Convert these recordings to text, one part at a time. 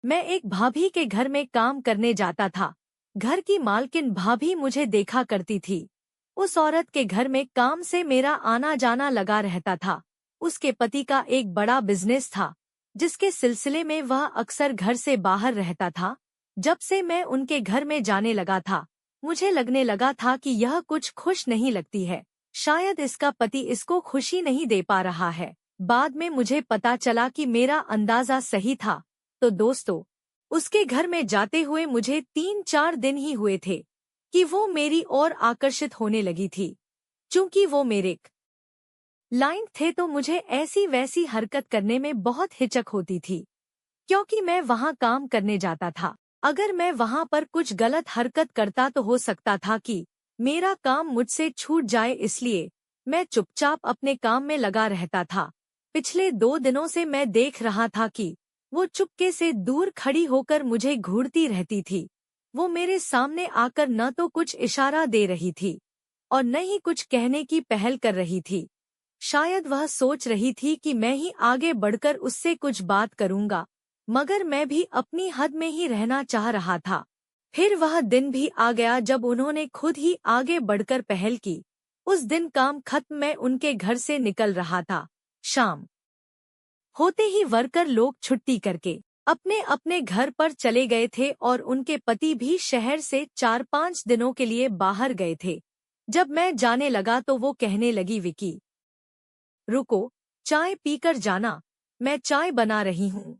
मैं एक भाभी के घर में काम करने जाता था। घर की मालकिन भाभी मुझे देखा करती थी। उस औरत के घर में काम से मेरा आना जाना लगा रहता था। उसके पति का एक बड़ा बिजनेस था, जिसके सिलसिले में वह अक्सर घर से बाहर रहता था। जब से मैं उनके घर में जाने लगा था, मुझे लगने लगा था कि यह कुछ खुश नहीं लगती है। शायद इसका पति इसको खुशी नहीं दे पा रहा है। बाद में मुझे पता चला कि मेरा अंदाजा सही था। तो दोस्तों, उसके घर में जाते हुए मुझे 3-4 दिन ही हुए थे कि वो मेरी ओर आकर्षित होने लगी थी। चूंकि वो मेरे लाइन थे तो मुझे ऐसी वैसी हरकत करने में बहुत हिचक होती थी, क्योंकि मैं वहां काम करने जाता था। अगर मैं वहां पर कुछ गलत हरकत करता तो हो सकता था कि मेरा काम मुझसे छूट जाए, इसलिए मैं चुपचाप अपने काम में लगा रहता था। पिछले 2 दिनों से मैं देख रहा था कि वो चुपके से दूर खड़ी होकर मुझे घूरती रहती थी। वो मेरे सामने आकर न तो कुछ इशारा दे रही थी और न ही कुछ कहने की पहल कर रही थी। शायद वह सोच रही थी कि मैं ही आगे बढ़कर उससे कुछ बात करूंगा, मगर मैं भी अपनी हद में ही रहना चाह रहा था। फिर वह दिन भी आ गया जब उन्होंने खुद ही आगे बढ़कर पहल की। उस दिन काम खत्म, मैं उनके घर से निकल रहा था। शाम होते ही वर्कर लोग छुट्टी करके अपने अपने घर पर चले गए थे और उनके पति भी शहर से 4-5 दिनों के लिए बाहर गए थे। जब मैं जाने लगा तो वो कहने लगी, विकी रुको, चाय पीकर जाना, मैं चाय बना रही हूँ।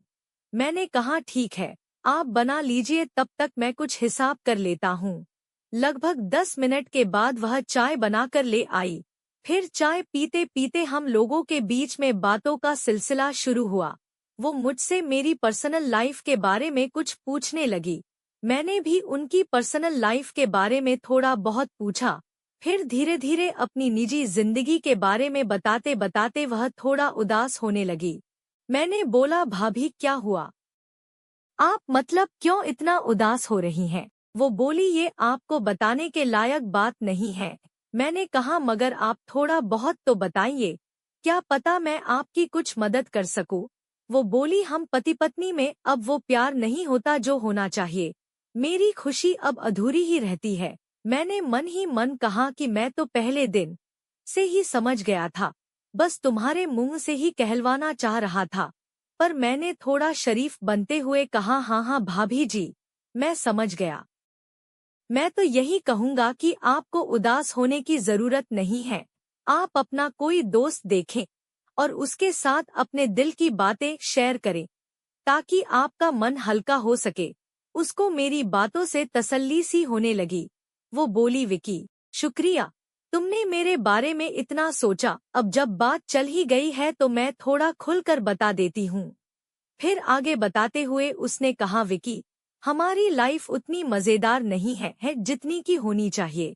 मैंने कहा ठीक है, आप बना लीजिए, तब तक मैं कुछ हिसाब कर लेता हूँ। लगभग 10 मिनट के बाद वह चाय बनाकर ले आई। फिर चाय पीते पीते हम लोगों के बीच में बातों का सिलसिला शुरू हुआ। वो मुझसे मेरी पर्सनल लाइफ के बारे में कुछ पूछने लगी। मैंने भी उनकी पर्सनल लाइफ के बारे में थोड़ा बहुत पूछा। फिर धीरे धीरे अपनी निजी जिंदगी के बारे में बताते बताते वह थोड़ा उदास होने लगी। मैंने बोला, भाभी क्या हुआ? आप मतलब क्यों इतना उदास हो रही हैं? वो बोली, ये आपको बताने के लायक बात नहीं है। मैंने कहा, मगर आप थोड़ा बहुत तो बताइए, क्या पता मैं आपकी कुछ मदद कर सकूं। वो बोली, हम पति पत्नी में अब वो प्यार नहीं होता जो होना चाहिए। मेरी खुशी अब अधूरी ही रहती है। मैंने मन ही मन कहा कि मैं तो पहले दिन से ही समझ गया था, बस तुम्हारे मुंह से ही कहलवाना चाह रहा था। पर मैंने थोड़ा शरीफ बनते हुए कहा, हाँ हाँ भाभी जी, मैं समझ गया। मैं तो यही कहूँगा कि आपको उदास होने की जरूरत नहीं है। आप अपना कोई दोस्त देखें और उसके साथ अपने दिल की बातें शेयर करें, ताकि आपका मन हल्का हो सके। उसको मेरी बातों से तसल्ली सी होने लगी। वो बोली, विकी शुक्रिया, तुमने मेरे बारे में इतना सोचा। अब जब बात चल ही गई है तो मैं थोड़ा खुलकर बता देती हूँ। फिर आगे बताते हुए उसने कहा, विकी हमारी लाइफ उतनी मजेदार नहीं है जितनी की होनी चाहिए।